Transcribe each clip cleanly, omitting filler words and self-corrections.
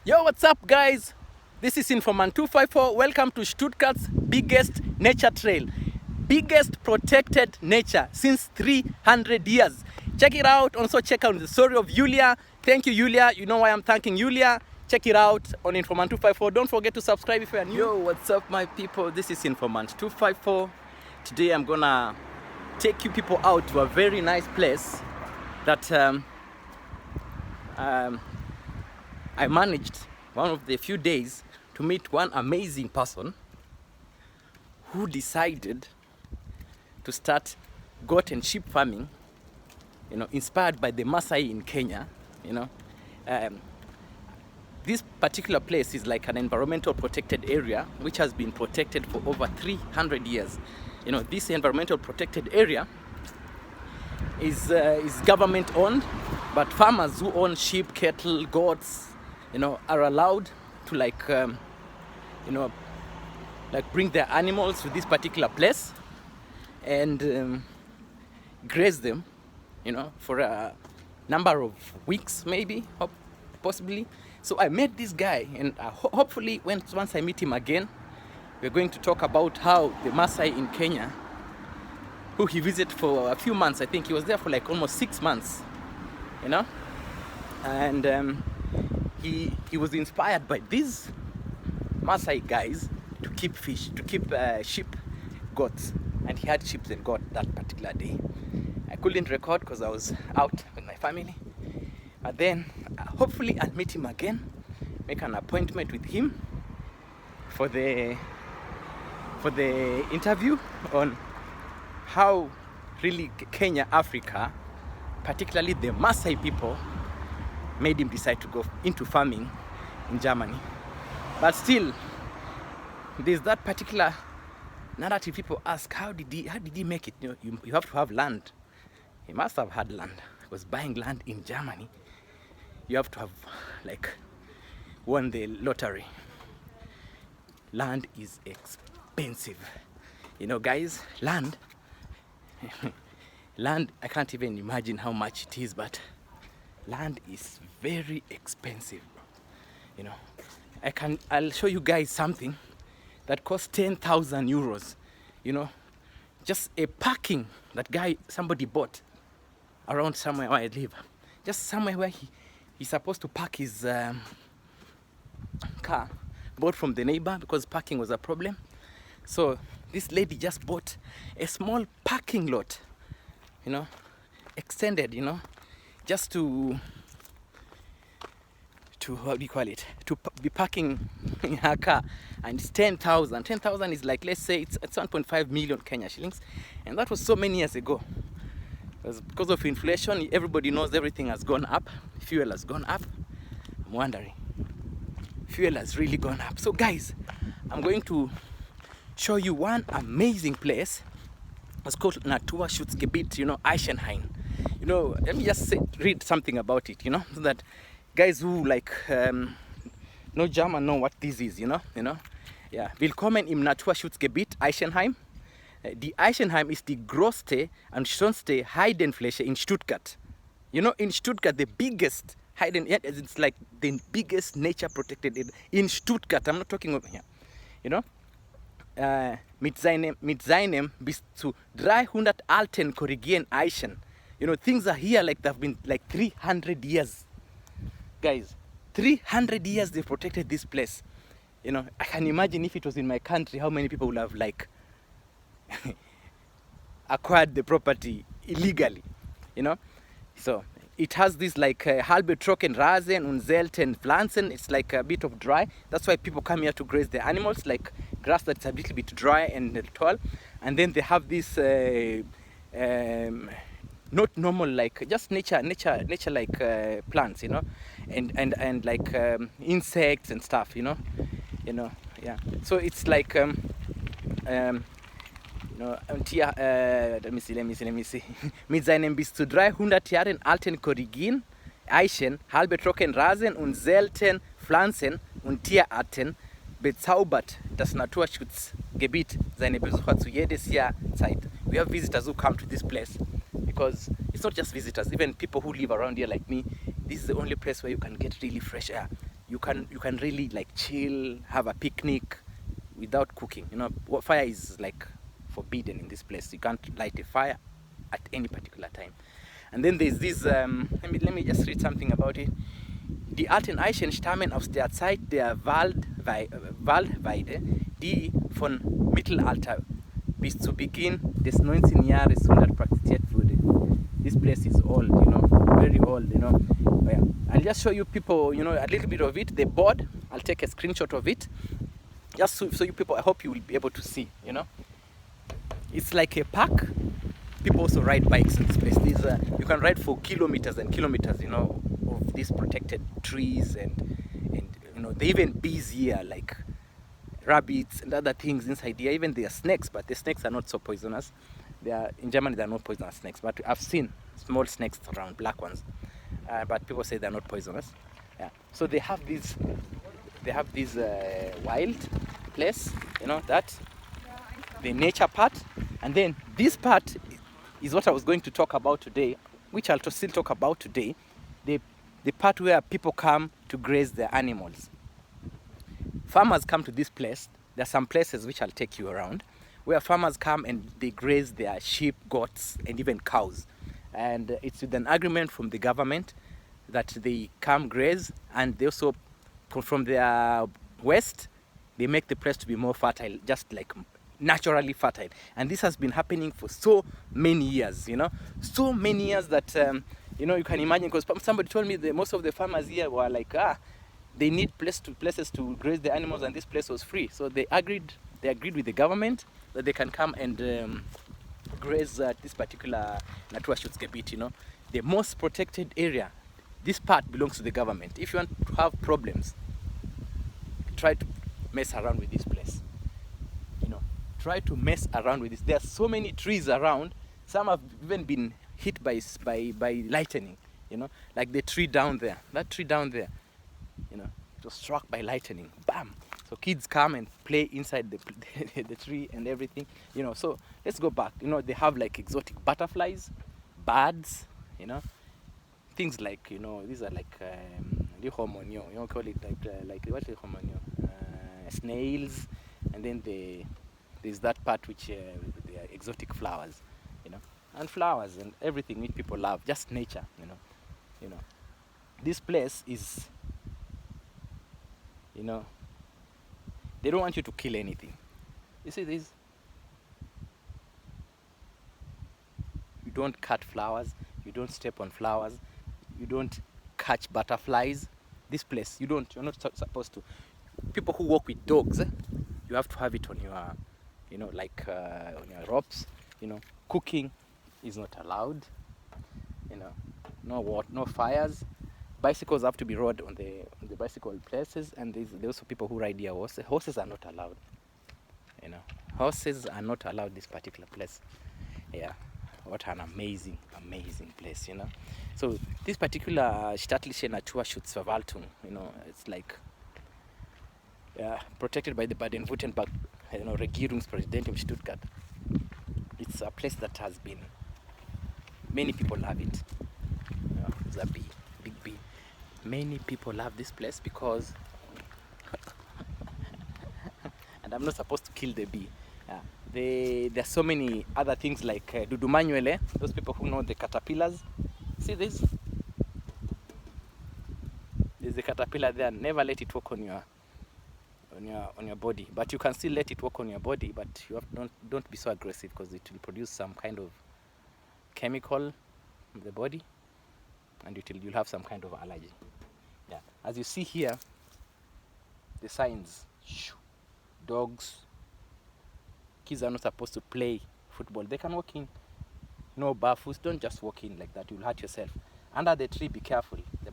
Yo, what's up, guys? This is Informant 254. Welcome to Stuttgart's biggest nature trail, biggest protected nature since 300 years. Check it out. Also, check out the story of Julia. Thank you, Julia. You know why I'm thanking Julia. Check it out on Informant 254. Don't forget to subscribe if you are new. Yo, what's up, my people? This is Informant 254. Today, I'm gonna take you people out to a very nice place that I managed one of the few days to meet one amazing person who decided to start goat and sheep farming, inspired by the Maasai in Kenya. This particular place is like an environmental protected area which has been protected for over 300 years. This environmental protected area is government owned, but farmers who own sheep, cattle, goats, are allowed to bring their animals to this particular place and graze them, for a number of weeks, maybe, possibly. So I met this guy, and hopefully once I meet him again, we're going to talk about how the Maasai in Kenya, who he visited for a few months, I think he was there for like almost 6 months, and he was inspired by these Maasai guys to keep fish, to keep sheep, goats, and he had sheep and goat that particular day. I couldn't record because I was out with my family, but then hopefully I'll meet him again, make an appointment with him for the interview on how really Kenya, Africa, particularly the Maasai people, made him decide to go into farming in Germany. But still, there's that particular narrative. People ask, how did he make it? You have to have land. He must have had land. He was buying land in Germany. You have to have won the lottery. Land is expensive. Guys, land, I can't even imagine how much it is, but land is very expensive. I'll show you guys something that costs 10,000 euros. Just a parking that somebody bought around somewhere where I live. Just somewhere where he's supposed to park his car, bought from the neighbor because parking was a problem. So this lady just bought a small parking lot, extended, just to how do you call it, to be parking in her car, and it's 10,000. 10,000 is like, let's say it's 1.5 million Kenya shillings, and that was so many years ago. Because of inflation, everybody knows everything has gone up. Fuel has gone up. I'm wondering, fuel has really gone up. So guys, I'm going to show you one amazing place. It's called Naturschutzgebiet, Eichenhain. Let me just read something about it, so that guys who know German know what this is, Yeah. Willkommen im Naturschutzgebiet Eichenhain. Die Eichenhain ist die größte und schönste Heidenfläche in Stuttgart. In Stuttgart, the biggest it's like the biggest nature protected area in Stuttgart. I'm not talking over here, mit seinem bis zu 300 alten korrigieren Eichen. Things are here like they've been like 300 years. Guys, 300 years they've protected this place. I can imagine if it was in my country, how many people would have acquired the property illegally, So it has this halbe trocken Rasen und selten Pflanzen. It's like a bit of dry. That's why people come here to graze their animals, like grass that's a little bit dry and tall. And then they have this not normal, just nature plants, and insects and stuff, yeah. So it's like let me see. Mit seinem bis zu 300 Jahren alten Korrigien, Eichen, halbe trocken Rasen und selten Pflanzen und Tierarten bezaubert das Naturschutzgebiet seine Besucher zu jedes Jahr Zeit. We have visitors who come to this place because it's not just visitors, even people who live around here like me. This is the only place where you can get really fresh air. you can really like chill, have a picnic without cooking. You know, what fire is like forbidden in this place. You can't light a fire at any particular time. And then there's this, let me just read something about it. Die alten Eichenstammen aus der Zeit der Waldweide, die von Mittelalter bis zu Beginn des 19. Jahrhunderts praktiziert wurde. This place is old, you know, very old, you know. But yeah, I'll just show you people, you know, a little bit of it. The board, I'll take a screenshot of it. Just so you people, I hope you will be able to see, you know. It's like a park. People also ride bikes in this place. You can ride for kilometers and kilometers, you know, of these protected trees and you know, they even bees here, like rabbits and other things inside here. Even there are snakes, but the snakes are not so poisonous. In Germany they are not poisonous snakes, but I've seen small snakes around, black ones, but people say they're not poisonous. Yeah. So they have this wild place, you know, that the nature part, and then this part is what I was going to talk about today, which I'll still talk about today, the part where people come to graze their animals. Farmers come to this place. There are some places which I'll take you around, where farmers come and they graze their sheep, goats, and even cows. And it's with an agreement from the government that they come graze, and they also, from their waste, they make the place to be more fertile, just like naturally fertile. And this has been happening for so many years, you know, so many years that you know, you can imagine, because somebody told me that most of the farmers here were like, they need places to graze the animals, and this place was free. So they agreed with the government that they can come and graze this particular Naturschutzgebiet, you know, the most protected area. This part belongs to the government. If you want to have problems, try to mess around with this place. Try to mess around with this. There are so many trees around. Some have even been hit by lightning, you know, like the tree down there. That tree down there, you know, it was struck by lightning. Bam! So kids come and play inside the tree and everything, you know. So let's go back. You know, they have like exotic butterflies, birds, you know, things like, you know, these are like you know, call it like what is snails, and then there's that part which the exotic flowers, you know, and flowers and everything which people love, just nature, you know. This place is, you know, they don't want you to kill anything. You see this? You don't cut flowers, you don't step on flowers, you don't catch butterflies. This place, you're not supposed to. People who walk with dogs, you have to have it on your, you know, like on your ropes, you know. Cooking is not allowed, you know. No fires. Bicycles have to be rode on the bicycle places, and there's also people who ride their horses. Horses are not allowed, you know. Horses are not allowed this particular place. Yeah, what an amazing place, you know. So this particular staatliche Naturschutzverwaltung, you know, it's like protected by the Baden-Württemberg, you know, Regierungspräsident in Stuttgart. It's a place that has been, many people love it. You know, it's a bee, big bee. Many people love this place because and I'm not supposed to kill the bee. There are so many other things like dudumanuele, those people who know the caterpillars. See this? There's a caterpillar there. Never let it walk on your body, but you can still let it walk on your body, but you don't be so aggressive, because it will produce some kind of chemical in the body, and you'll have some kind of allergy. Yeah, as you see here, the signs: dogs, kids are not supposed to play football. They can walk in, no barefoots. Don't just walk in like that, you'll hurt yourself. Under the tree, be careful. There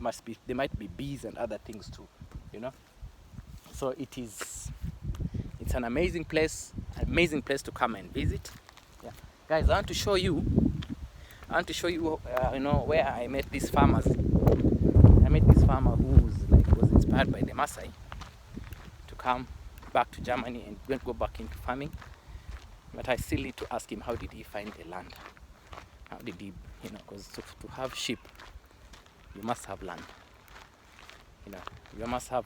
might be bees and other things too, you know. So it's an amazing place to come and visit. Yeah, guys, I want to show you, you know, where I met these farmers. I met this farmer who was inspired by the Maasai to come back to Germany and won't go back into farming. But I still need to ask him, how did he find the land? How did he, you know, because to have sheep, you must have land. You know, you must have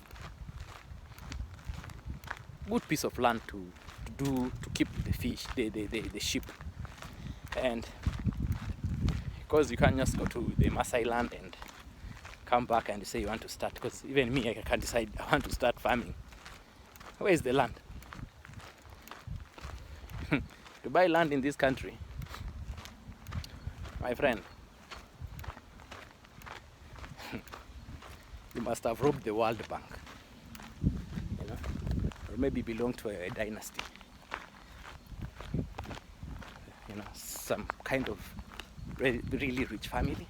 good piece of land to keep the fish, the sheep. And because you can't just go to the Maasai land and come back and say you want to start, because even me, I can't decide I want to start farming. Where is the land? To buy land in this country, my friend, you must have robbed the World Bank, you know, or maybe belong to a dynasty, you know, some kind of really rich family.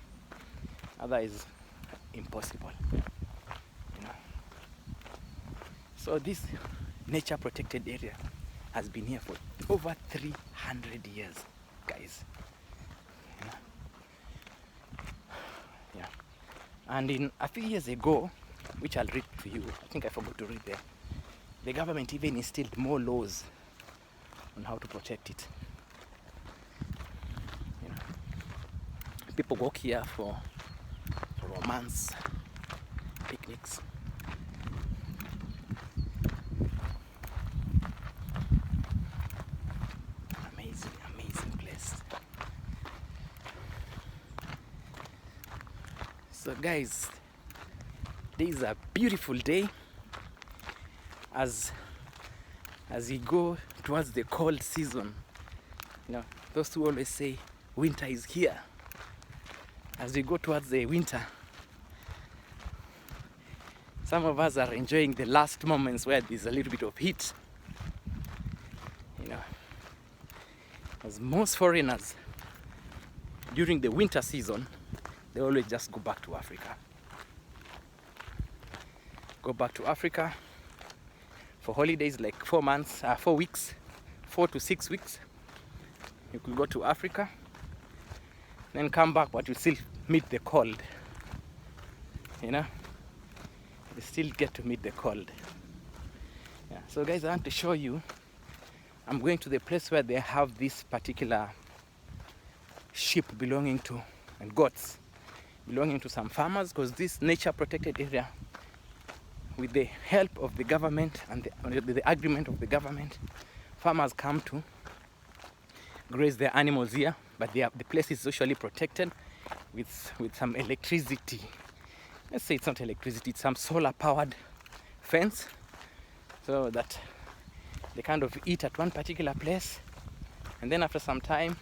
Otherwise, impossible, you know. So this nature protected area has been here for over 300 years, guys. You know? Yeah. And in a few years ago, which I'll read to you, I think I forgot to read there, the government even instilled more laws on how to protect it. You know, people walk here for romance, picnics. Amazing place. So guys, this is a beautiful day as you go towards the cold season. You know, those who always say winter is here. As we go towards the winter, some of us are enjoying the last moments where there's a little bit of heat. You know, as most foreigners during the winter season, they always just go back to Africa. Go back to Africa for holidays, like 4 months, 4 weeks, 4 to 6 weeks. You could go to Africa, then come back, but you still meet the cold. You know, you still get to meet the cold. Yeah. So guys, I want to show you, I'm going to the place where they have this particular sheep belonging to, and goats belonging to some farmers, because this nature protected area, with the help of the government and the agreement of the government, farmers come to graze their animals here, but the place is socially protected with some electricity. Let's say it's not electricity, it's some solar powered fence, so that they kind of eat at one particular place, and then after some time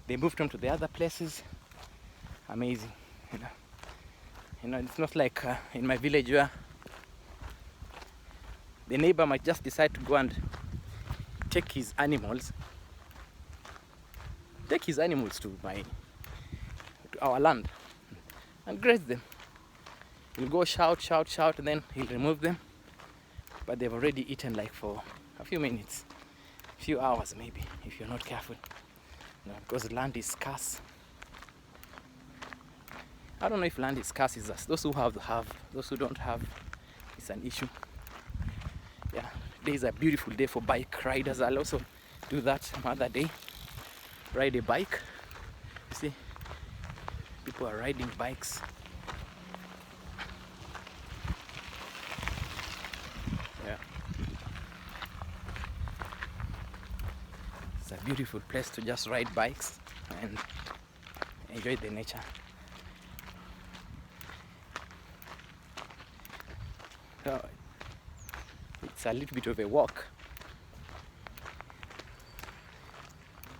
they move them to the other places. Amazing. You know, it's not like in my village where the neighbor might just decide to go and take his animals to our land and graze them. He'll go shout, and then he'll remove them, but they've already eaten like for a few minutes, a few hours maybe, if you're not careful. You know, because land is scarce. I don't know if land is scarce is us. Those who have, those who don't have, it's an issue. Yeah, today is a beautiful day for bike riders. I'll also do that some other day. Ride a bike. You see, people are riding bikes. Yeah, it's a beautiful place to just ride bikes and enjoy the nature. So it's a little bit of a walk.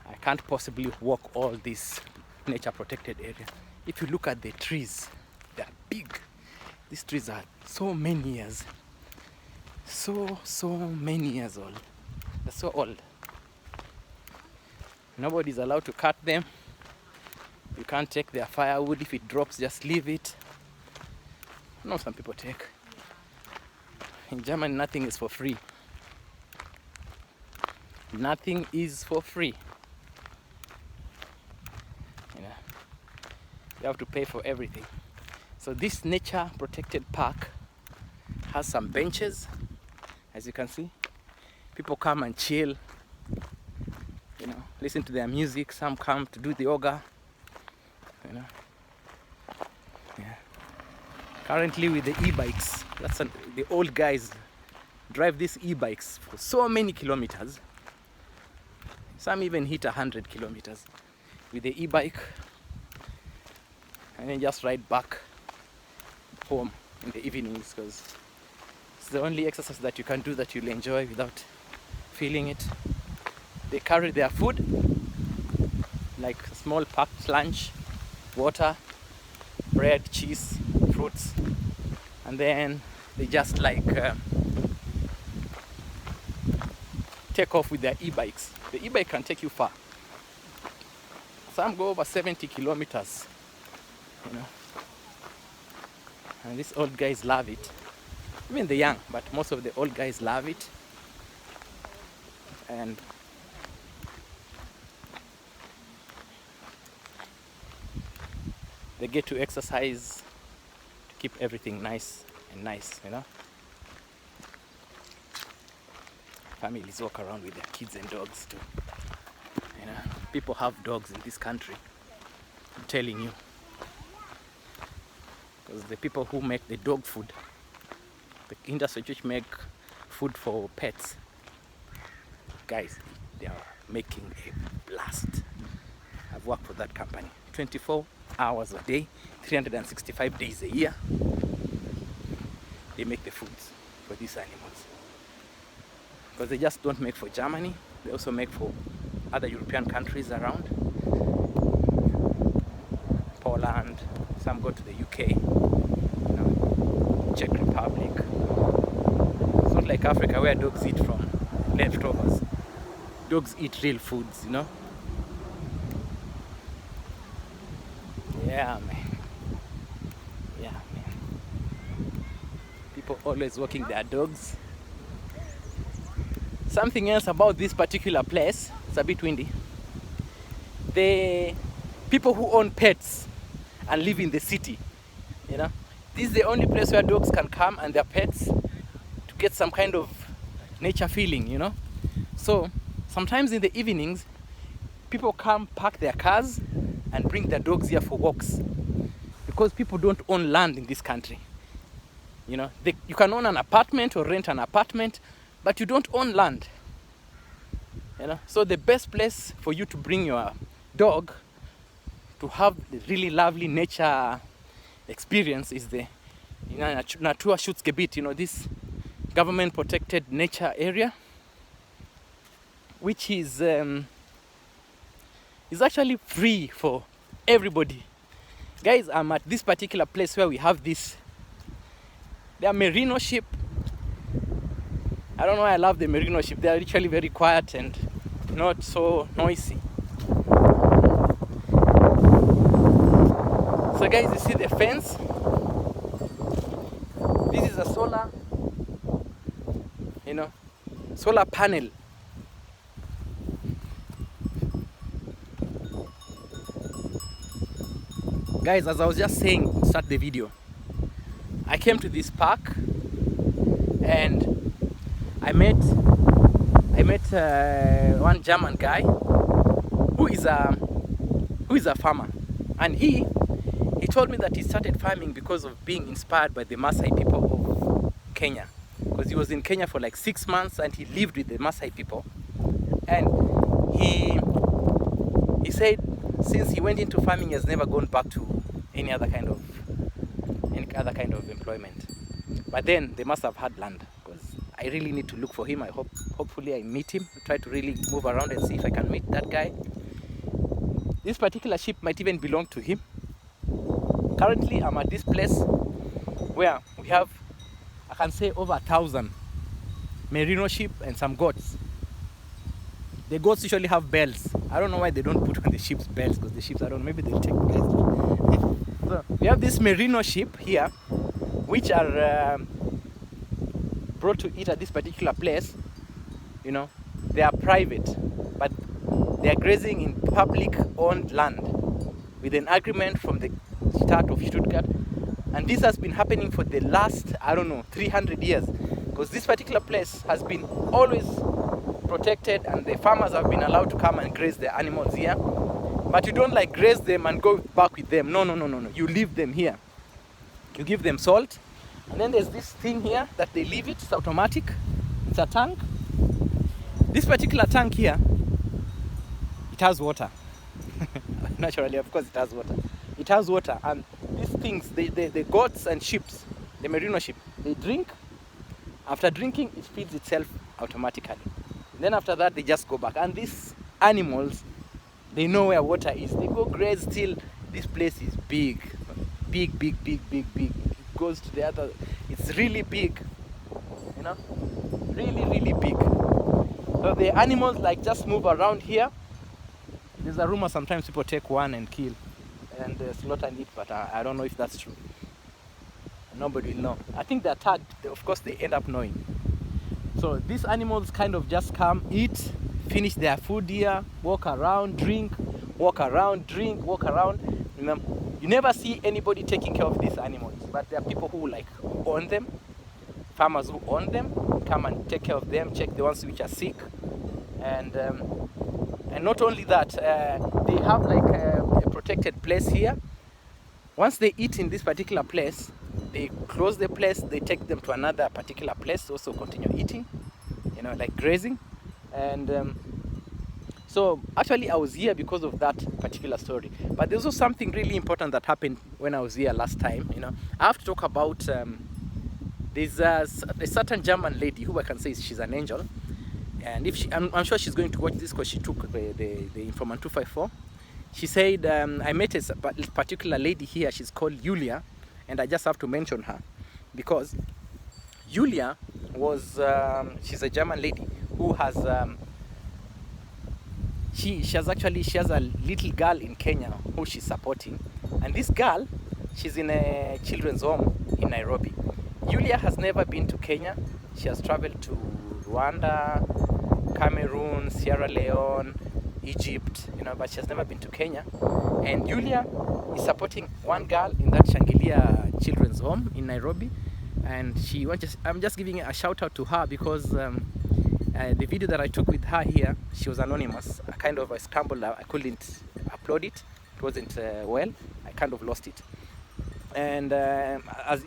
I can't possibly walk all this nature protected area. If you look at the trees, they are big. These trees are so many years, so many years old. They're so old. Nobody's allowed to cut them. You can't take their firewood. If it drops, just leave it. No, some people take. In Germany, nothing is for free. Nothing is for free. You know, you have to pay for everything. So this nature protected park has some benches, as you can see. People come and chill, you know, listen to their music. Some come to do the yoga, you know. Yeah. Currently with the e-bikes, the old guys drive these e-bikes for so many kilometers. Some even hit 100 kilometers with the e-bike, and then just ride back home in the evenings, because it's the only exercise that you can do that you'll enjoy without feeling it. They carry their food, like a small packed lunch, water, bread, cheese, fruits, and then they just like take off with their e-bikes. The e-bike can take you far. Some go over 70 kilometers, you know. And these old guys love it. Even the young, but most of the old guys love it. And they get to exercise to keep everything nice and nice, you know. Families walk around with their kids and dogs too. You know, people have dogs in this country. I'm telling you. Because the people who make the dog food, the industry which make food for pets, guys, they are making a blast. I've worked for that company 24 hours a day, 365 days a year. They make the foods for these animals. Because they just don't make for Germany, they also make for other European countries around. Poland, some go to the UK, you know, Czech Republic. It's not like Africa where dogs eat from leftovers. Dogs eat real foods, you know. Yeah, man. Yeah, man. People always walking their dogs. Something else about this particular place, it's a bit windy. The people who own pets and live in the city, you know, this is the only place where dogs can come and their pets to get some kind of nature feeling, you know. So sometimes in the evenings, people come park their cars and bring their dogs here for walks, because people don't own land in this country. You know, you can own an apartment or rent an apartment, but you don't own land, you know. So the best place for you to bring your dog to have the really lovely nature experience is the Naturschutzgebiet, you know, this government protected nature area, which is actually free for everybody. Guys, I'm at this particular place where we have this. They are merino sheep. I don't know why I love the merino sheep. They are literally very quiet and not so noisy. So guys, you see the fence? This is a solar, you know, solar panel. Guys, as I was just saying, start the video, I came to this park and I met one German guy who is a farmer, and he told me that he started farming because of being inspired by the Maasai people of Kenya, because he was in Kenya for like 6 months and he lived with the Maasai people, and he said since he went into farming he has never gone back to any other kind of employment. But then they must have had land, because I really need to look for him. Hopefully I meet him. Try to really move around and see if I can meet that guy. This particular sheep might even belong to him. Currently I'm at this place where we have, I can say, over 1,000 merino sheep and some goats. The goats usually have bells. I don't know why they don't put on the sheep's bells, because the sheep, I don't know, maybe they'll take guys. So we have this merino sheep here, which are brought to eat at this particular place. You know, they are private, but they are grazing in public owned land with an agreement from the start of Stuttgart. And this has been happening for the last, I don't know, 300 years, because this particular place has been always protected and the farmers have been allowed to come and graze the animals here. But you don't like graze them and go back with them. No. You leave them here. You give them salt, and then there's this thing here that they leave it. It's automatic. It's a tank. This particular tank here, it has water. Naturally, of course, it has water. It has water, and these things, the goats and sheep, the merino sheep, they drink. After drinking, it feeds itself automatically. Then after that, they just go back. And these animals, they know where water is. They go graze till this place is big. Big, big, big, big, big. It goes to the other. It's really big. You know? Really, really big. So the animals like just move around here. There's a rumor sometimes people take one and kill and slaughter and eat, but I don't know if that's true. Nobody will know. I think they're tagged. Of course, they end up knowing. So these animals kind of just come, eat, finish their food here, walk around, drink, walk around, drink, walk around. You never see anybody taking care of these animals, but there are people who like own them, farmers who own them, come and take care of them, check the ones which are sick, and not only that, they have like a protected place here. Once they eat in this particular place, they close the place, they take them to another particular place to also continue eating, you know, like grazing. And so actually I was here because of that particular story. But there's also something really important that happened when I was here last time. You know, I have to talk about there's a certain German lady who I can say she's an angel. And if I'm sure she's going to watch this because she took the Informant 254. She said, I met a particular lady here, she's called Julia, and I just have to mention her because Julia was, she's a German lady who has, she has a little girl in Kenya who she's supporting, and this girl, she's in a children's home in Nairobi. Julia has never been to Kenya. She has traveled to Rwanda, Cameroon, Sierra Leone, Egypt, you know, but she has never been to Kenya. And Julia is supporting one girl in that Shangilia children's home in Nairobi. And I'm just giving a shout out to her because the video that I took with her here, she was anonymous. I scrambled, I couldn't upload it. It wasn't well, I kind of lost it. And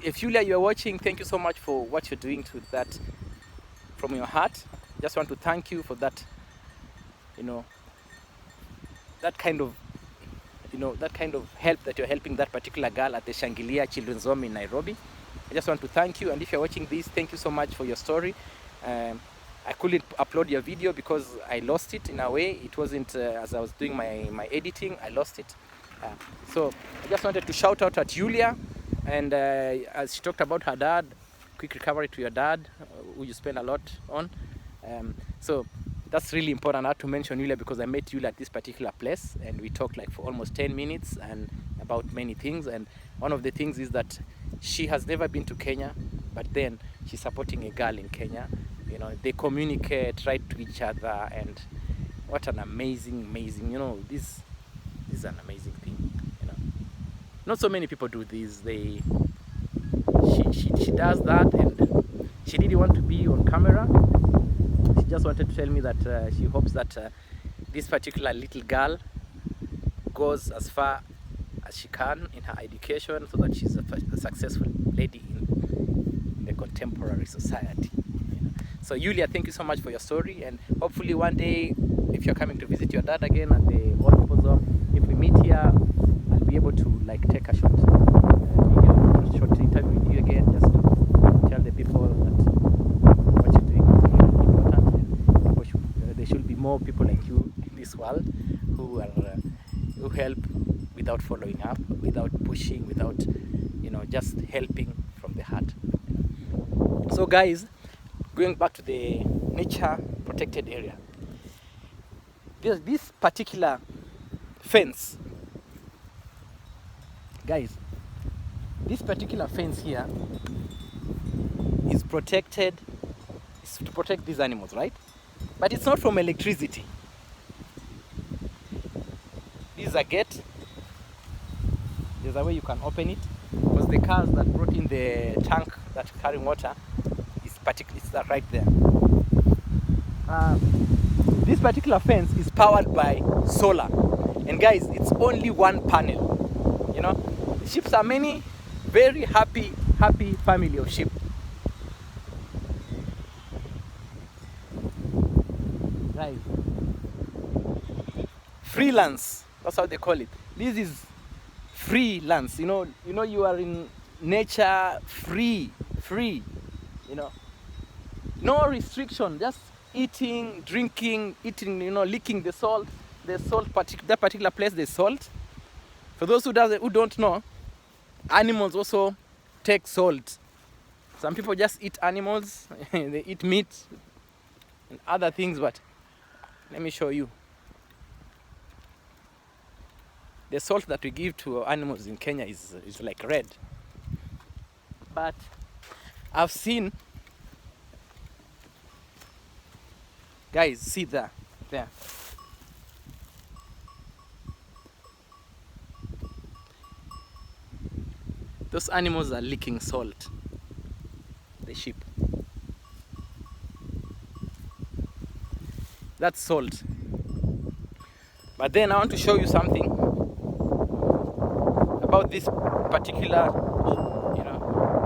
if Julia, you're watching, thank you so much for what you're doing to that from your heart. Just want to thank you for that, you know, that kind of help that you're helping that particular girl at the Shangilia Children's Home in Nairobi. I just want to thank you, and if you're watching this, thank you so much for your story. I couldn't upload your video because I lost it in a way. It wasn't, as I was doing my editing, I lost it. So I just wanted to shout out at Julia, and as she talked about her dad, quick recovery to your dad, who you spend a lot on. So that's really important. I had to mention Julia because I met Julia at this particular place and we talked like for almost 10 minutes and about many things. And one of the things is that she has never been to Kenya, but then she's supporting a girl in Kenya. You know, they communicate, write to each other, and what an amazing, you know, this is an amazing thing, you know. Not so many people do this. She does that, and she didn't want to be on camera. She just wanted to tell me that she hopes that this particular little girl goes as far as she can in her education so that she's a successful lady in the contemporary society. You know? So Julia, thank you so much for your story, and hopefully one day if you're coming to visit your dad again at the old people's home, if we meet here, I'll be able to like take a short interview with you again, just to tell the people that what you're doing is really important, and there should be more people like you in this world who help without following up, without pushing, without, you know, just helping from the heart. So guys, going back to the nature protected area, this particular fence, guys, this particular fence here is protected, it's to protect these animals, right? But it's not from electricity. This is a gate. There's a way you can open it, because the cars that brought in the tank that carrying water is right there. This particular fence is powered by solar, and guys, it's only one panel. You know, the ships are many, very happy family of sheep. Right. Freelance, that's how they call it. This is freelance. You know, you are in nature, free. You know, no restriction, just eating, drinking, licking the salt. That particular place, there's salt. For those who don't know, animals also take salt. Some people just eat animals, they eat meat and other things, but let me show you. The salt that we give to animals in Kenya is like red. But I've seen, guys, see there. Those animals are licking salt, the sheep. That's salt. But then I want to show you something about this particular,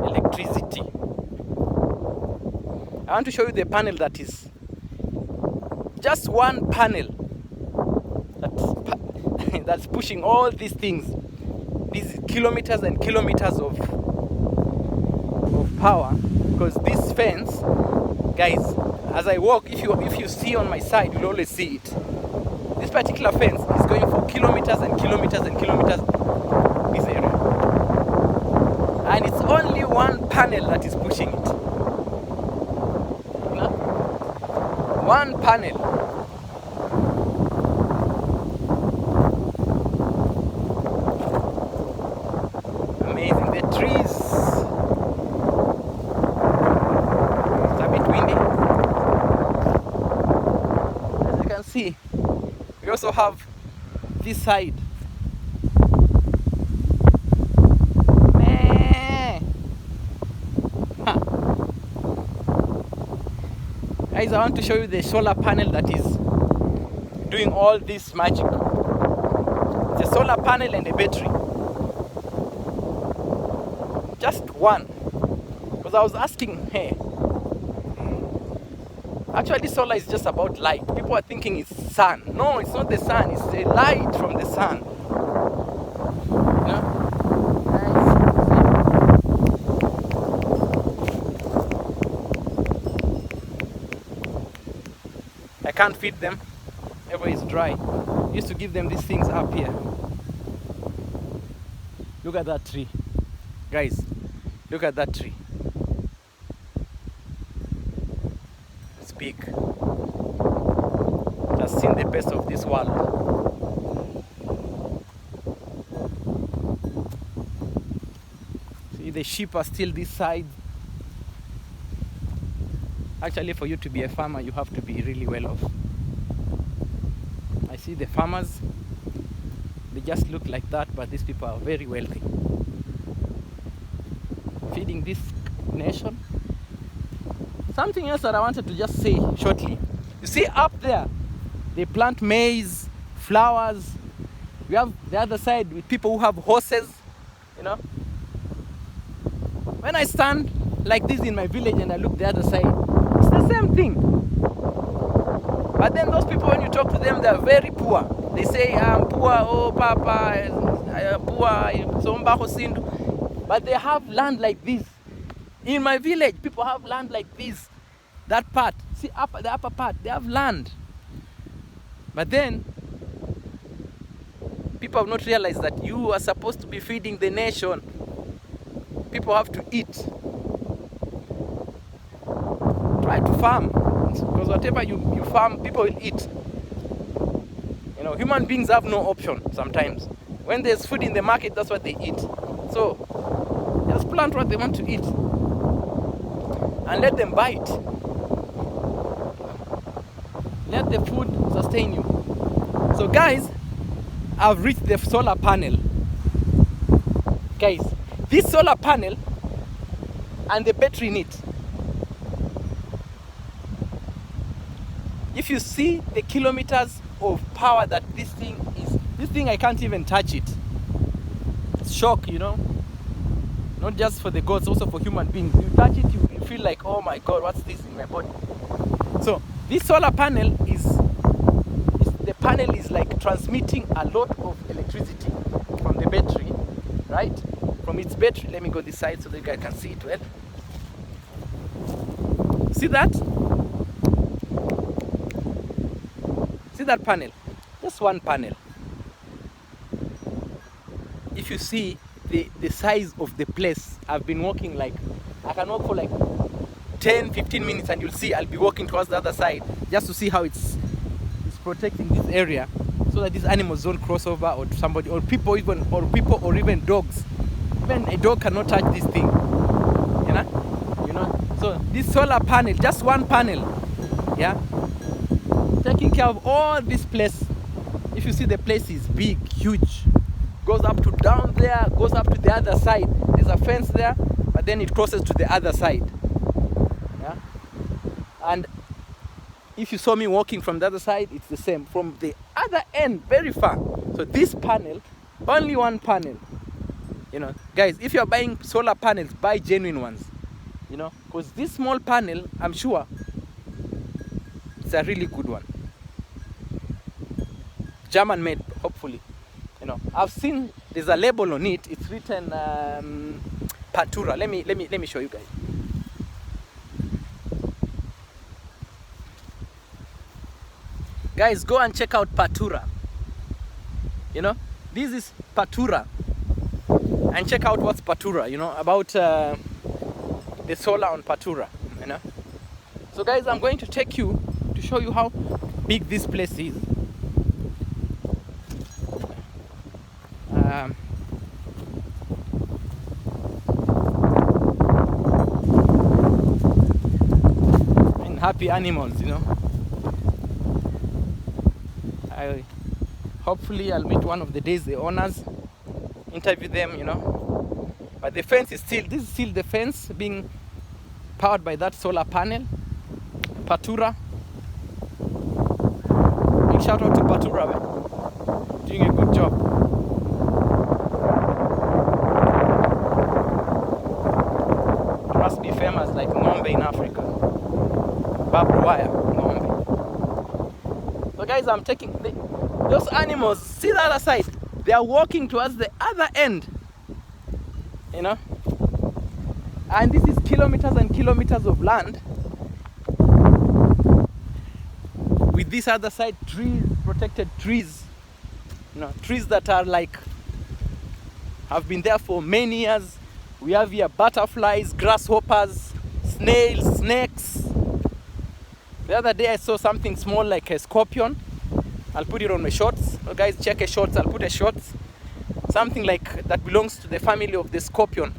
electricity. I want to show you the panel that is just one panel that's pushing all these things, these kilometers and kilometers of power. Because this fence, guys, as I walk, if you see on my side, you'll always see it. This particular fence is going for kilometers and kilometers and kilometers this area. And it's only one panel that is pushing it. One panel. Amazing. The trees. It's a bit windy. As you can see, we also have this side. Guys, I want to show you the solar panel that is doing all this magic. It's a solar panel and a battery. Just one. Because I was asking, hey, actually solar is just about light. People are thinking it's sun. No, it's not the sun. It's the light from the sun. I can't feed them. Everywhere is dry. I used to give them these things up here. Look at that tree. Guys, look at that tree. It's big. It has seen the best of this world. See, the sheep are still this side. Actually, for you to be a farmer, you have to be really well off. I see the farmers, they just look like that, but these people are very wealthy. Feeding this nation. Something else that I wanted to just say shortly. You see up there, they plant maize, flowers. We have the other side with people who have horses, When I stand like this in my village and I look the other side, it's the same thing. But then those people, when you talk to them, they are very poor. They say, I'm poor, oh papa, poor, but they have land like this. In my village, people have land like this. That part, see the upper part, they have land. But then, people have not realized that you are supposed to be feeding the nation. People have to eat. Try to farm, because whatever you farm, people will eat. Human beings have no option sometimes. When there's food in the market, that's what they eat. So, just plant what they want to eat and let them buy it. Let the food sustain you. So guys, I've reached the solar panel. Guys, this solar panel and the battery in it. If you see the kilometers of power that this thing I can't even touch it. It's shock, Not just for the goats, also for human beings. You touch it, you feel like, oh my god, what's this in my body? So this solar panel the panel is like transmitting a lot of electricity from the battery, right? From its battery. Let me go this side so that you guys can see it well. See that? See that panel? Just one panel. If you see the size of the place, I've been walking like, I can walk for like 10-15 minutes and you'll see I'll be walking towards the other side just to see how it's protecting this area so that these animals don't cross over, or somebody, or people or even dogs. Even a dog cannot touch this thing, you know. So this solar panel, just one panel, yeah, taking care of all this place. If you see, the place is big, huge, goes up to down there, goes up to the other side. There's a fence there, but then it crosses to the other side, yeah. And if you saw me walking from the other side, it's the same from the other end, very far. So this panel, only one panel, you know. Guys, if you're buying solar panels, buy genuine ones, you know, because this small panel, I'm sure it's a really good one. German made, hopefully, you know. I've seen there's a label on it. It's written Patura. Let me show you guys. Guys, go and check out Patura. You know, this is Patura. And check out what's Patura, you know, about the solar on Patura, you know. So guys, I'm going to take you to show you how big this place is. And happy animals, you know. Hopefully I'll meet one of the days the owners, interview them, you know. But the fence is still, this is still the fence being powered by that solar panel. Patura. Big shout out to Patura, man. Doing a good job. It must be famous like Ng'ombe in Africa. Barbed wire, Ng'ombe. So guys, I'm taking those animals, see the other side, they are walking towards the other end, you know. And this is kilometers and kilometers of land with this other side, trees, protected trees, you know, trees that are like, have been there for many years. We have here butterflies, grasshoppers, snails, snakes. The other day I saw something small like a scorpion. I'll put it on my shorts. So guys, check a shorts. I'll put a shorts. Something like that belongs to the family of the scorpion.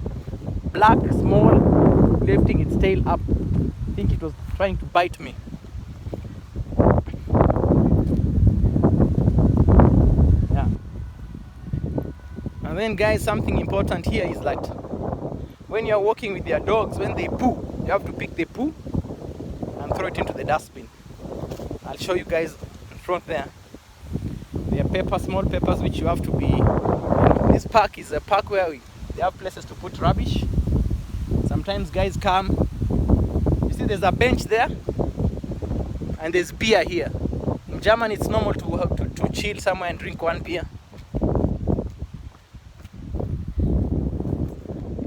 Black, small, lifting its tail up. I think it was trying to bite me. Yeah. And then guys, something important here is that when you're walking with your dogs, when they poo, you have to pick the poo and throw it into the dustbin. I'll show you guys in front there. There are peppers, small peppers, which you have to be. This park is a park where they have places to put rubbish. Sometimes guys come. You see, there's a bench there, and there's beer here. In Germany, it's normal to chill somewhere and drink one beer.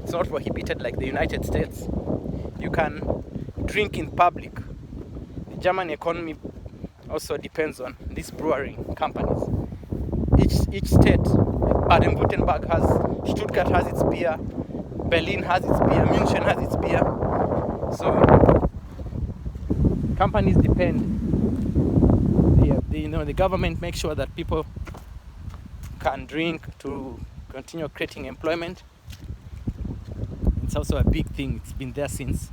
It's not prohibited like the United States. You can drink in public. The German economy also depends on these brewing companies. Each state, Baden-Württemberg has, Stuttgart has its beer, Berlin has its beer, München has its beer. So companies depend. You know, the government makes sure that people can drink to continue creating employment. It's also a big thing. It's been there since,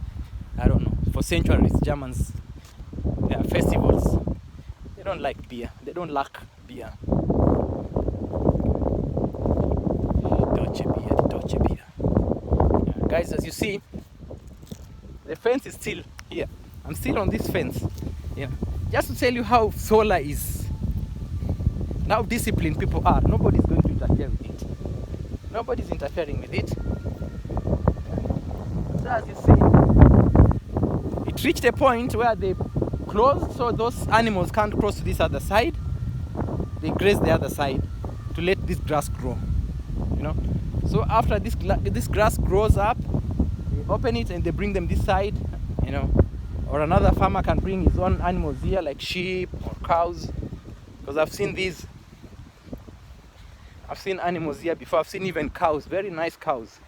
I don't know, for centuries. Germans, their festivals, they don't like beer. They don't lack beer. Deutsche beer. Yeah, guys, as you see, the fence is still here. I'm still on this fence. Yeah, just to tell you how solar is, how disciplined people are. Nobody's going to interfere with it. Nobody's interfering with it. as you see, it reached a point where they closed, so those animals can't cross to this other side. They graze the other side to let this grass grow, you know. So after this grass grows up, they open it and they bring them this side, you know. Or another farmer can bring his own animals here, like sheep or cows, because I've seen these. I've seen animals here before. I've seen even cows, very nice cows,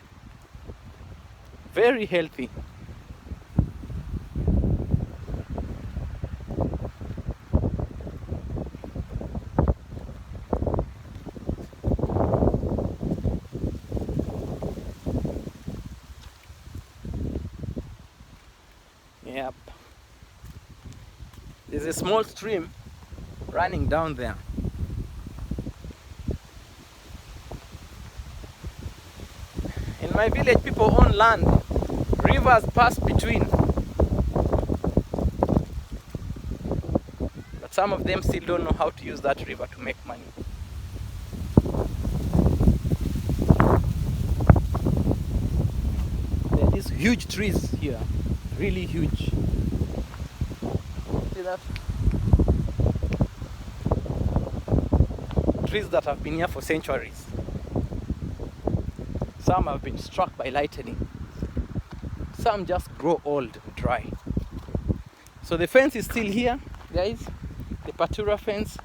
very healthy. Yep. There's a small stream running down there. In my village, people own land. Rivers pass between. But some of them still don't know how to use that river to make money. There are these huge trees here. Really huge. See that? Trees that have been here for centuries. Some have been struck by lightning. Some just grow old and dry. So the fence is still here, guys. The Patura fence.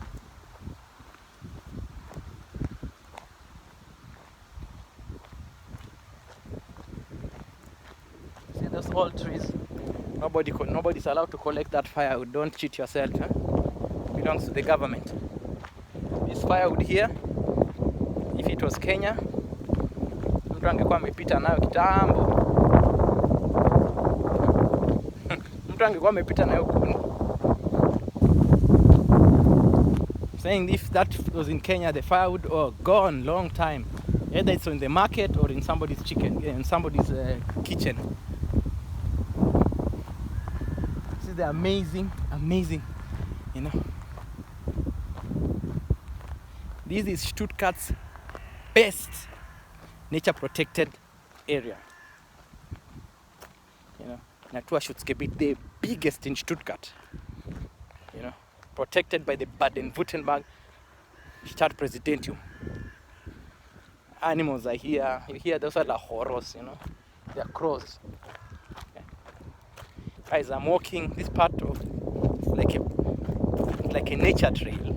See those old trees? Nobody's allowed to collect that firewood. Don't cheat yourself. Huh? It belongs to the government. This firewood here, if it was Kenya, mtu angekuwa amepita nayo kitambo. Mtu angekuwa amepita nayo kuni. Saying if that was in Kenya, the firewood gone long time. Either it's in the market or in somebody's kitchen. See the amazing, you know. This is Stuttgart's best nature protected area. You know, Naturschutzgebiet, the biggest in Stuttgart. You know, protected by the Baden-Württemberg Stadtpräsidium. Animals are here. You hear those are like horrors, you know. They are crows. Okay. Guys, I'm walking this part of like a nature trail.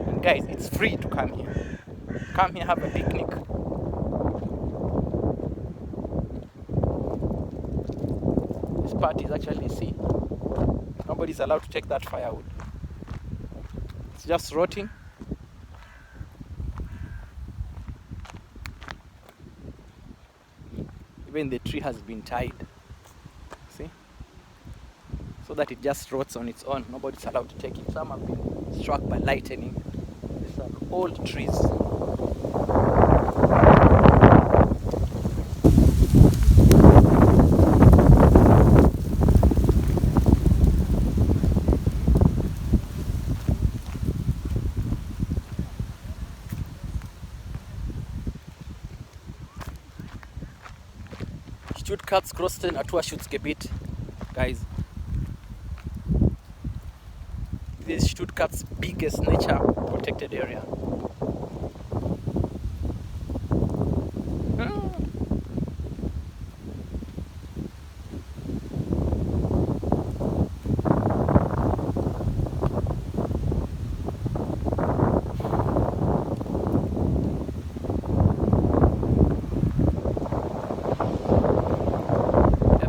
And guys, it's free to come here. Come here, have a picnic. This part is actually sea. Nobody's allowed to take that firewood. It's just rotting. Even the tree has been tied. See? So that it just rots on its own. Nobody's allowed to take it. Some have been struck by lightning. These are old trees. Stuttgart's größte Naturschutzgebiet, guys. This is Stuttgart's biggest nature protected area.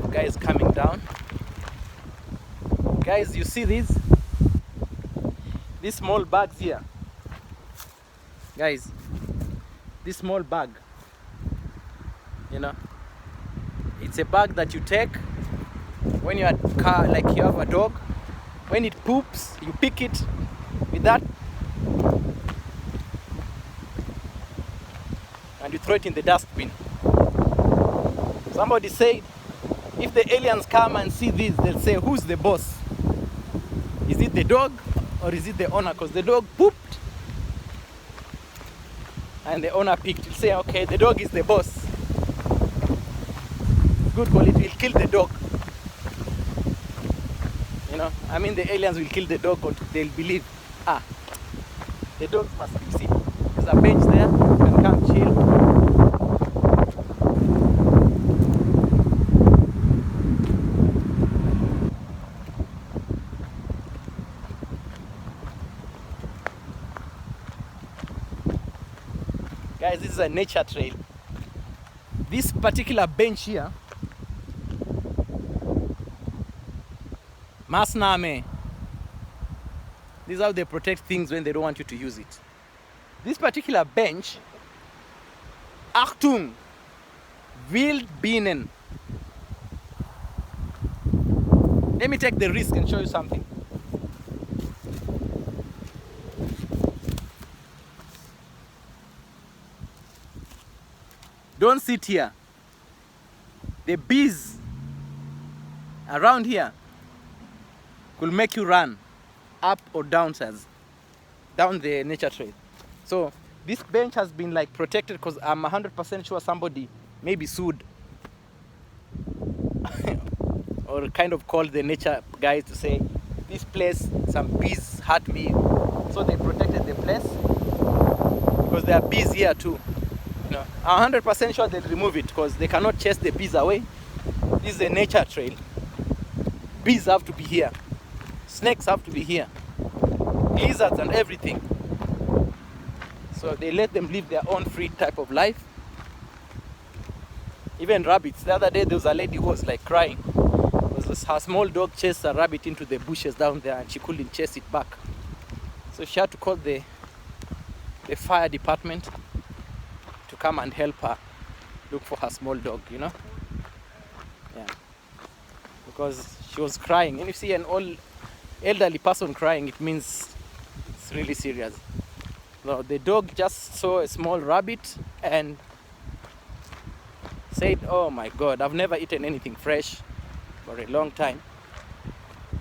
Guys coming down. Guys, you see these small bags here? Guys, this small bag, you know, it's a bag that you take when you're at car, like you have a dog. When it poops, you pick it with that and you throw it in the dustbin. Somebody said, if the aliens come and see this, they'll say, who's the boss? Is it the dog or is it the owner? Because the dog pooped and the owner picked. He'll say, okay, the dog is the boss. good because it will kill the dog. You know, I mean the aliens will kill the dog because they'll believe, the dogs must be seen. There's a bench there, you can come chill. Guys, this is a nature trail. This particular bench here, Masname. This is how they protect things when they don't want you to use it. This particular bench, Achtung, Wildbienen. Let me take the risk and show you something. Don't sit here. The bees around here could make you run up or downstairs, down the nature trail. So this bench has been like protected because I'm 100% sure somebody maybe sued or kind of called the nature guys to say, this place, some bees hurt me. So they protected the place because there are bees here too. You know, I'm 100% sure they'll remove it because they cannot chase the bees away. This is a nature trail. Bees have to be here. Snakes have to be here. Lizards and everything. So they let them live their own free type of life. Even rabbits. The other day there was a lady who was like crying. Her small dog chased a rabbit into the bushes down there and she couldn't chase it back. So she had to call the fire department to come and help her look for her small dog, you know? Yeah. Because she was crying. And if you see an old elderly person crying, it means it's really serious. No, the dog just saw a small rabbit and said, oh my God, I've never eaten anything fresh for a long time.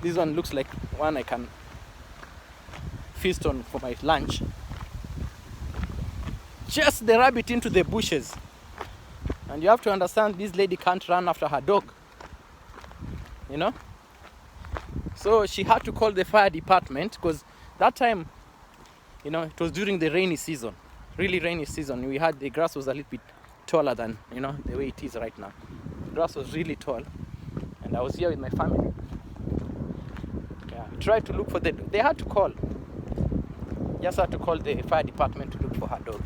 This one looks like one I can feast on for my lunch. Chase the rabbit into the bushes. And you have to understand this lady can't run after her dog. You know? So she had to call the fire department because that time, you know, it was during the rainy season. Really rainy season. We had the grass was a little bit taller than, you know, the way it is right now. The grass was really tall. And I was here with my family. Yeah, we tried to look for they had to call. Just had to call the fire department to look for her dog.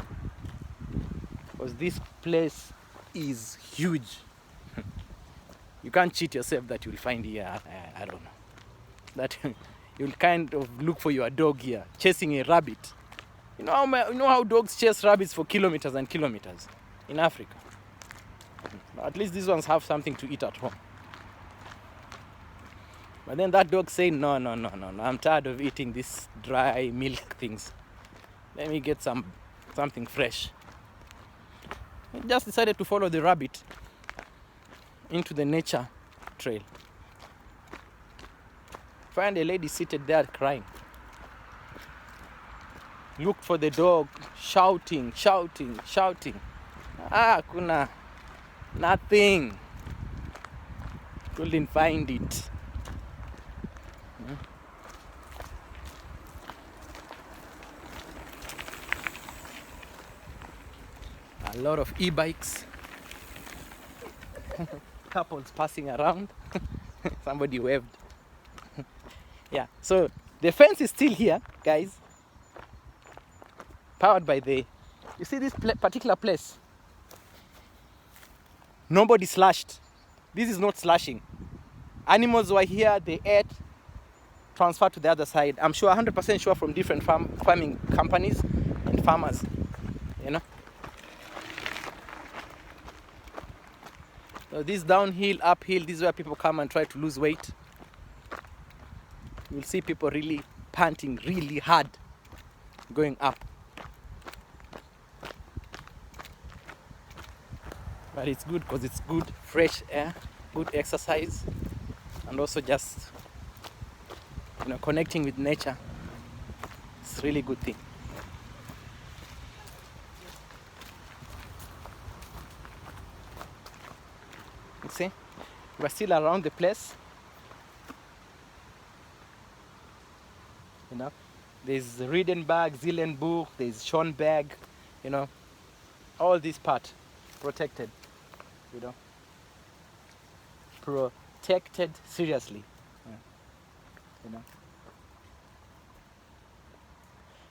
Because this place is huge. You can't cheat yourself that you'll find here. I don't know. That you'll kind of look for your dog here, chasing a rabbit. You know how dogs chase rabbits for kilometers and kilometers in Africa. At least these ones have something to eat at home. But then that dog said, no, I'm tired of eating these dry milk things. Let me get something fresh. He just decided to follow the rabbit into the nature trail. Find a lady seated there crying. Looked for the dog, shouting. Kuna nothing. Couldn't find it. A lot of e-bikes. Couples passing around. Somebody waved. Yeah, so the fence is still here, guys. Powered by you see this particular place? Nobody slashed. This is not slashing. Animals were here, they ate, transferred to the other side. I'm sure, 100% sure, from different farming companies and farmers, you know. So this downhill, uphill, this is where people come and try to lose weight. You'll see people really panting really hard going up. But it's good because it's good fresh air, good exercise, and also just, you know, connecting with nature. It's a really good thing. You see? We're still around the place. You know, there's Riedenberg, Zeelenburg, there's Schonberg, you know, all this part protected, you know, protected seriously, yeah. you know.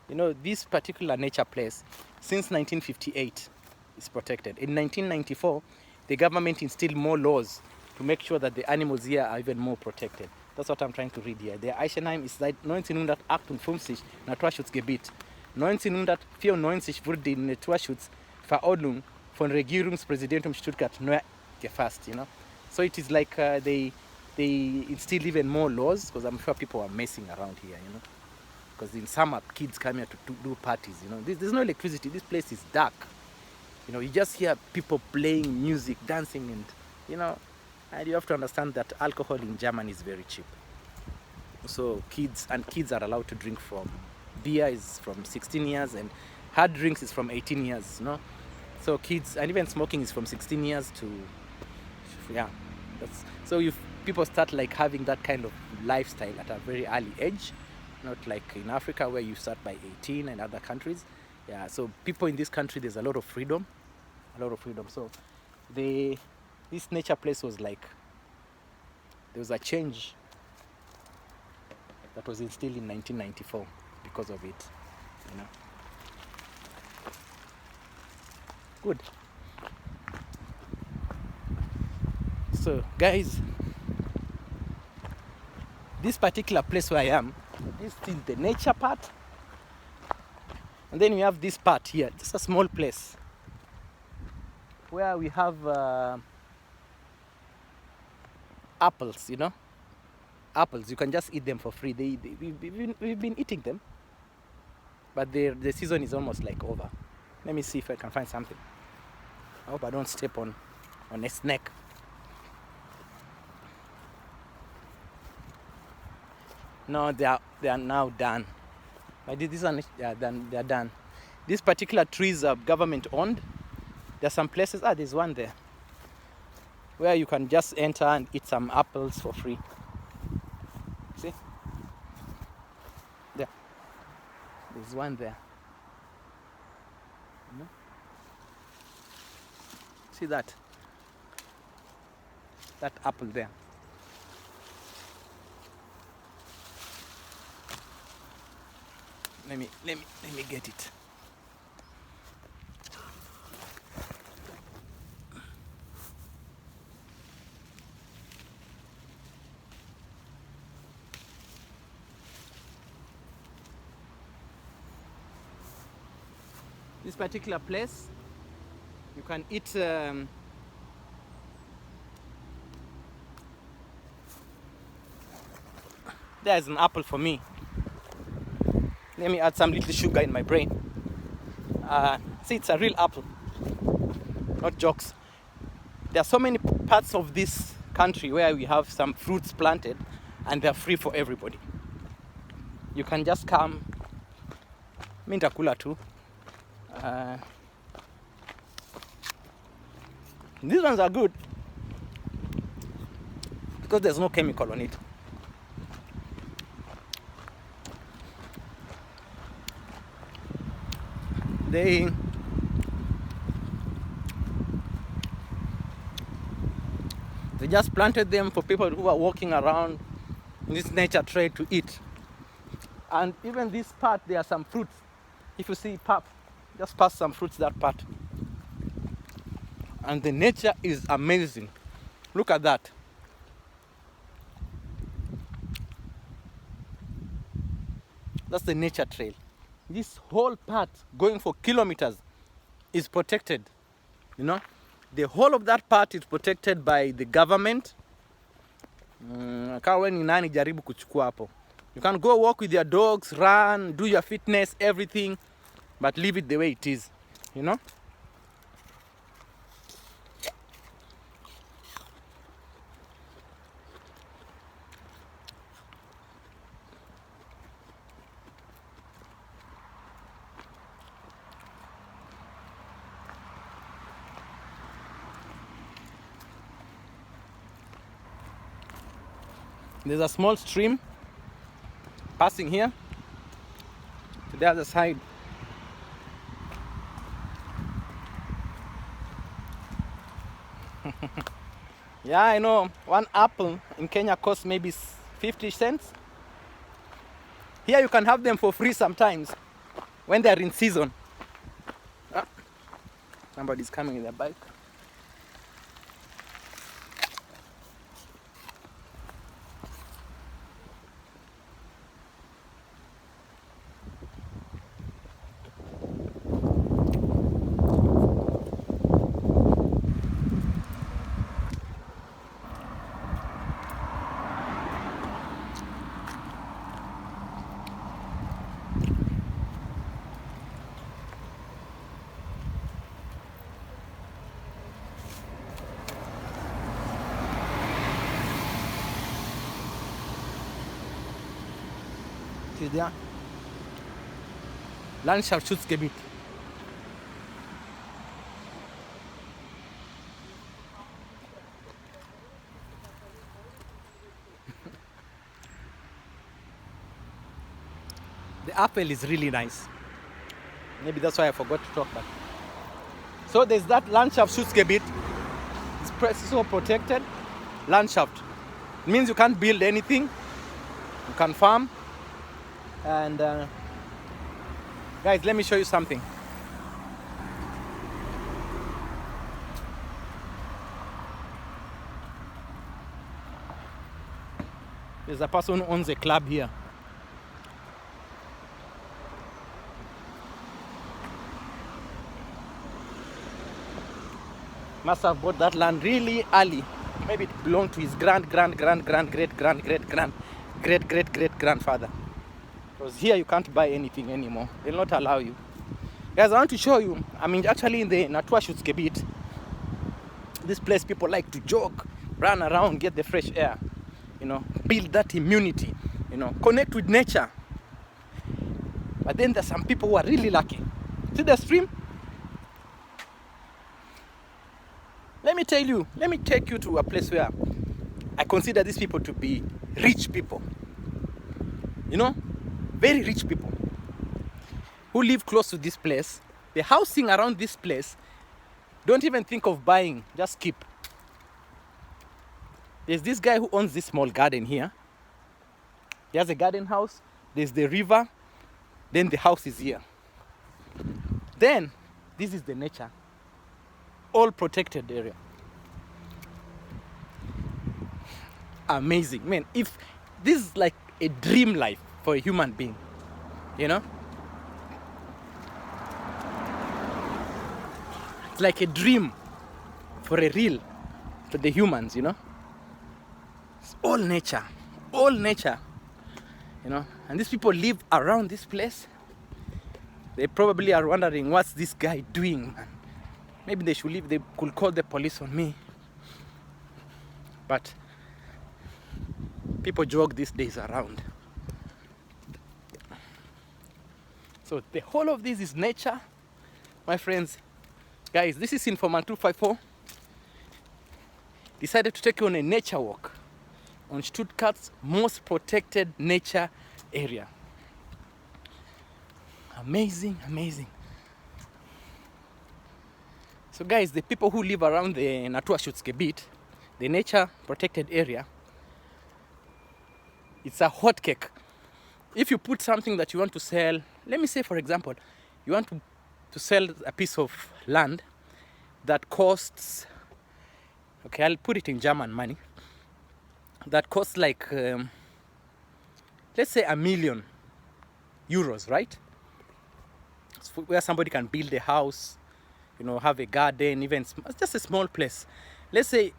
You know, this particular nature place, since 1958, is protected. In 1994, the government instilled more laws to make sure that the animals here are even more protected. That's what I'm trying to read here. Der Eichenhain ist seit 1958 Naturschutzgebiet. 1994 wurde die Naturschutzverordnung von Regierungspräsidentum Stuttgart neu gefasst, you know. So it is like they instill even more laws, because I'm sure people are messing around here, you know. Because in summer, kids come here to do parties, you know. There's no electricity. This place is dark. You know, you just hear people playing music, dancing, and, you know, and you have to understand that alcohol in Germany is very cheap. So kids are allowed to drink from, beer is from 16 years, and hard drinks is from 18 years, you know. So kids, and even smoking is from 16 years to, yeah. So if people start like having that kind of lifestyle at a very early age, not like in Africa where you start by 18 and other countries. Yeah, so people in this country, there's a lot of freedom. So this nature place was like, there was a change that was instilled in 1994 because of it, you know. Good. So guys, this particular place where I am, this is the nature part, and then we have this part here. It's a small place where we have apples, you know. Apples, you can just eat them for free. We've been eating them, but the season is almost like over. Let me see if I can find something. I hope I don't step on a snake. No, they are now done. But these are done. They are done. These particular trees are government owned. There are some places. There's one there where you can just enter and eat some apples for free. See? There. There's one there. See that? That apple there. Let me get it. This particular place, you can eat there's an apple for me. Let me add some little sugar in my brain. See, it's a real apple, not jokes. There are so many parts of this country where we have some fruits planted and they're free for everybody. You can just come. Mintakula too. These ones are good because there's no chemical on it. They just planted them for people who are walking around in this nature trail to eat. And even this part, there are some fruits. If you see pap, just pass some fruits that part. And the nature is amazing. Look at that. That's the nature trail. This whole part going for kilometers is protected, you know. The whole of that part is protected by the government. You can go walk with your dogs, run, do your fitness, everything, but leave it the way it is, you know. There's a small stream passing here to the other side. Yeah, I know one apple in Kenya costs maybe 50 cents. Here you can have them for free sometimes when they're in season. Ah, somebody's coming with a bike. See there? Naturschutzgebiet. The apple is really nice. Maybe that's why I forgot to talk about it. So there's that Naturschutzgebiet. It's so protected. Landschaft. It means you can't build anything. You can farm. And guys, let me show you something. There's a person who owns a club here. Must have bought that land really early. Maybe it belonged to his great grandfather. Because here you can't buy anything anymore. They'll not allow you. Guys, I want to show you. I mean, actually in the Naturschutzgebiet, this place people like to jog, run around, get the fresh air. You know, build that immunity. You know, connect with nature. But then there's some people who are really lucky. See the stream? Let me take you to a place where I consider these people to be rich people. You know, very rich people who live close to this place. The housing around this place, don't even think of buying, just keep. There's this guy who owns this small garden here. He has a garden house, there's the river, then the house is here. Then, this is the nature. All protected area. Amazing, man. If this is like a dream life for a human being, you know, it's like a dream for the humans, you know. It's all nature, you know. And these people live around this place. They probably are wondering, what's this guy doing, man? Maybe they should leave. They could call the police on me. But people jog these days around. So the whole of this is nature, my friends. Guys, this is Informer 254. Decided to take you on a nature walk on Stuttgart's most protected nature area. Amazing, amazing. So guys, the people who live around the Naturschutzgebiet, the nature protected area, it's a hot cake. If you put something that you want to sell, let me say for example, you want to sell a piece of land that costs, okay, I'll put it in German money, that costs like, let's say €1,000,000, right? So where somebody can build a house, you know, have a garden, even just a small place. Let's say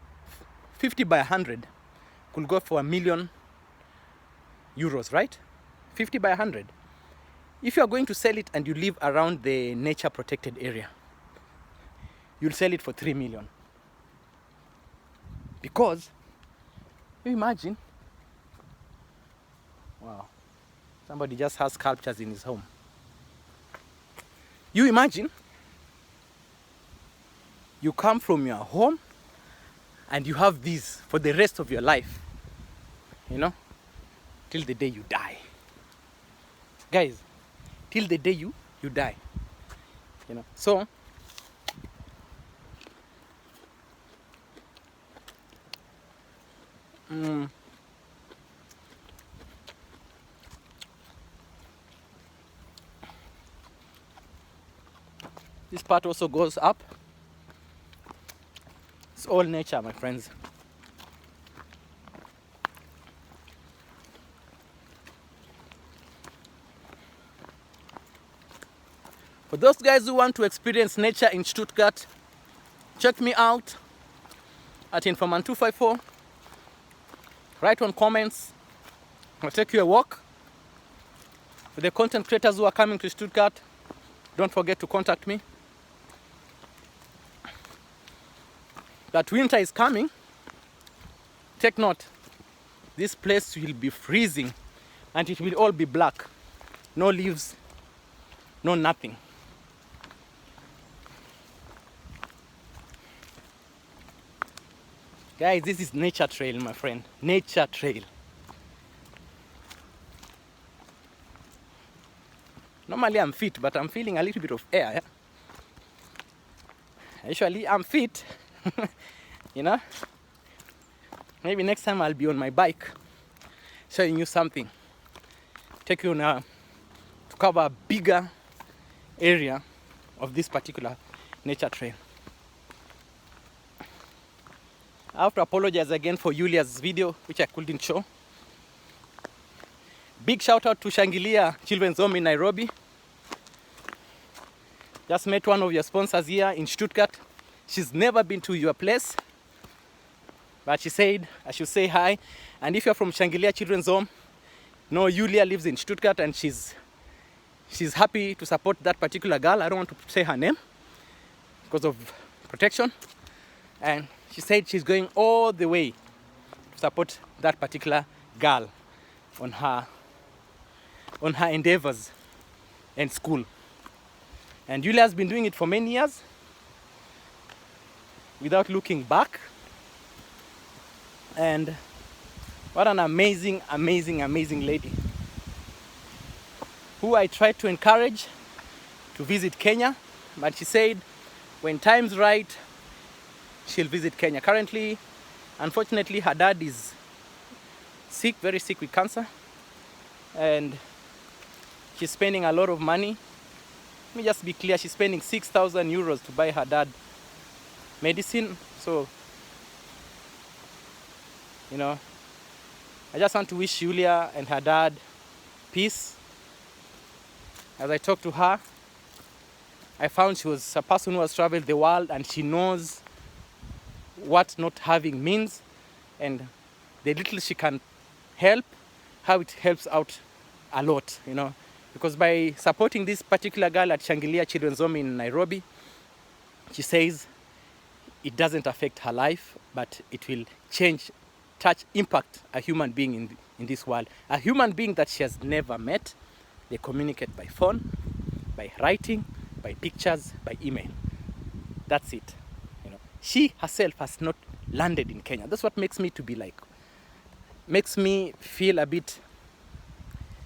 50 by 100 could go for €1,000,000, right? 50 by 100. If you are going to sell it and you live around the nature protected area, you'll sell it for 3 million. Because, you imagine, wow, somebody just has sculptures in his home. You imagine, you come from your home and you have these for the rest of your life. you know, till the day you die. Guys, till the day you die, you know. So this part also goes up. It's all nature, my friends. For those guys who want to experience nature in Stuttgart, check me out at Informant254. Write on comments. I'll take you a walk. For the content creators who are coming to Stuttgart, don't forget to contact me. That winter is coming. Take note. This place will be freezing and it will all be black. No leaves, no nothing. Guys, this is nature trail, my friend. Nature trail. Normally I'm fit, but I'm feeling a little bit of air. Yeah? Actually, I'm fit. You know? Maybe next time I'll be on my bike showing you something. Take you now to cover a bigger area of this particular nature trail. I have to apologize again for Julia's video, which I couldn't show. Big shout out to Shangilia Children's Home in Nairobi. Just met one of your sponsors here in Stuttgart. She's never been to your place, but she said I should say hi. And if you're from Shangilia Children's Home, know Julia lives in Stuttgart and she's happy to support that particular girl. I don't want to say her name because of protection. And she said she's going all the way to support that particular girl on her endeavors and school. And Julia has been doing it for many years without looking back. And what an amazing, amazing, amazing lady who I tried to encourage to visit Kenya, but she said when time's right, she'll visit Kenya. Currently, unfortunately, her dad is sick, very sick with cancer, and she's spending a lot of money. Let me just be clear, she's spending 6,000 euros to buy her dad medicine. So, you know, I just want to wish Julia and her dad peace. As I talked to her, I found she was a person who has traveled the world and she knows what not having means, and the little she can help, how it helps out a lot, you know. Because by supporting this particular girl at Shangilia Children's Home in Nairobi, she says it doesn't affect her life, but it will change, touch, impact a human being in this world. A human being that she has never met. They communicate by phone, by writing, by pictures, by email. That's it. She herself has not landed in Kenya. That's what makes me feel a bit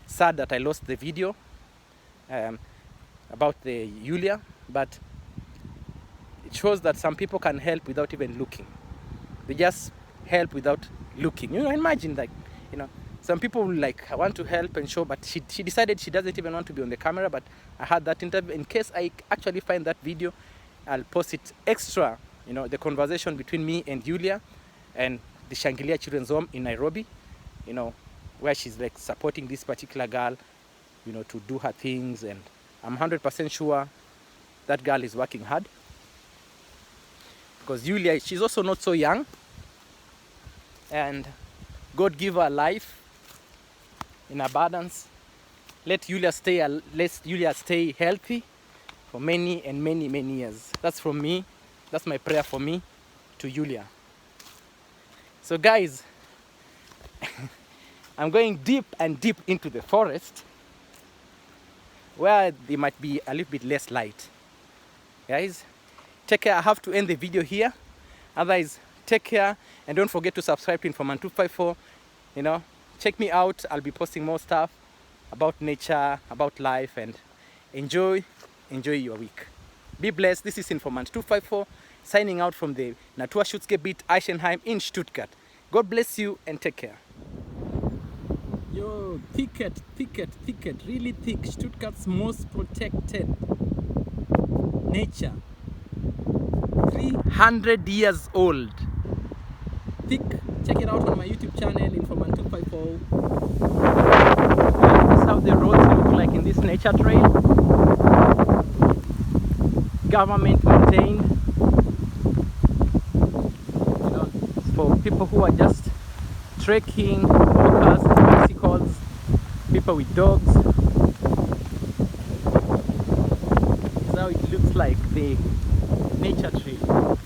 sad that I lost the video about the Julia, but it shows that some people can help without even looking. They just help without looking. Imagine some people will want to help and show, but she decided she doesn't even want to be on the camera. But I had that interview. In case I actually find that video, I'll post it extra. The conversation between me and Julia and the Shangilia Children's Home in Nairobi, where she's supporting this particular girl, to do her things. And I'm 100% sure that girl is working hard. Because Julia, she's also not so young. And God give her life in abundance. Let Julia stay healthy for many and many, many years. That's from me. That's my prayer for me to Julia. So guys, I'm going deep and deep into the forest where there might be a little bit less light. Guys, take care. I have to end the video here. Otherwise, take care and don't forget to subscribe to Informant254. check me out. I'll be posting more stuff about nature, about life, and enjoy your week. Be blessed. This is Informant 254 signing out from the Naturschutzgebiet Eichenhain in Stuttgart. God bless you and take care. Yo, thicket, really thick. Stuttgart's most protected nature. 300 years old. Thick. Check it out on my YouTube channel, Informant 254. This is how the roads look like in this nature trail. Government maintained. You know, for people who are just trekking, walkers, bicycles, people with dogs. This is how it looks like, the nature trail,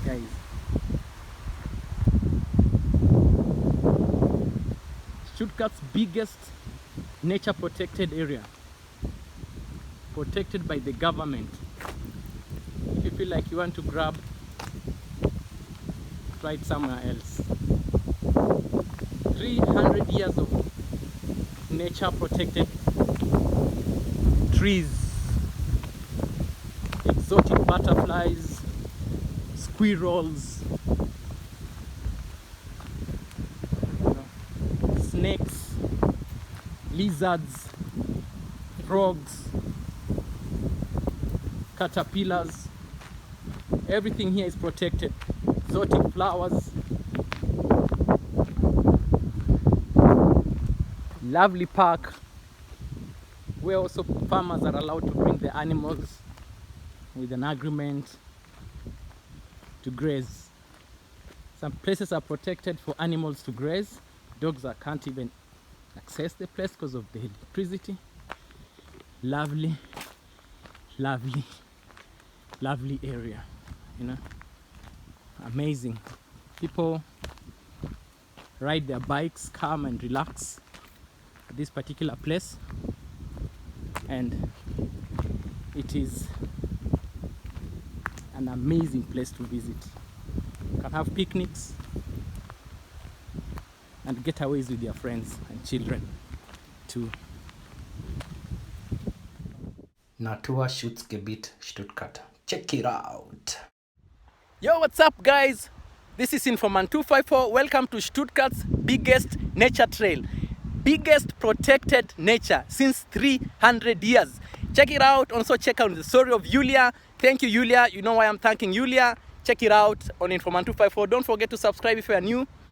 guys. Stuttgart's biggest nature protected area, protected by the government. If you feel like you want to grab, try it somewhere else. 300 years of nature protected trees, exotic butterflies, squirrels, snakes, lizards, frogs, caterpillars. Everything here is protected. Exotic flowers. Lovely park where also farmers are allowed to bring the animals with an agreement to graze. Some places are protected for animals to graze. Dogs can't even access the place because of the electricity. Lovely area, you know, amazing. People ride their bikes, come and relax at this particular place, and it is an amazing place to visit. You can have picnics and getaways with your friends and children too. Naturschutzgebiet Stuttgart. Check it out. Yo, what's up, guys? This is Informant 254. Welcome to Stuttgart's biggest nature trail. Biggest protected nature since 300 years. Check it out. Also check out the story of Julia. Thank you, Julia. You know why I'm thanking Julia. Check it out on Informant 254. Don't forget to subscribe if you are new.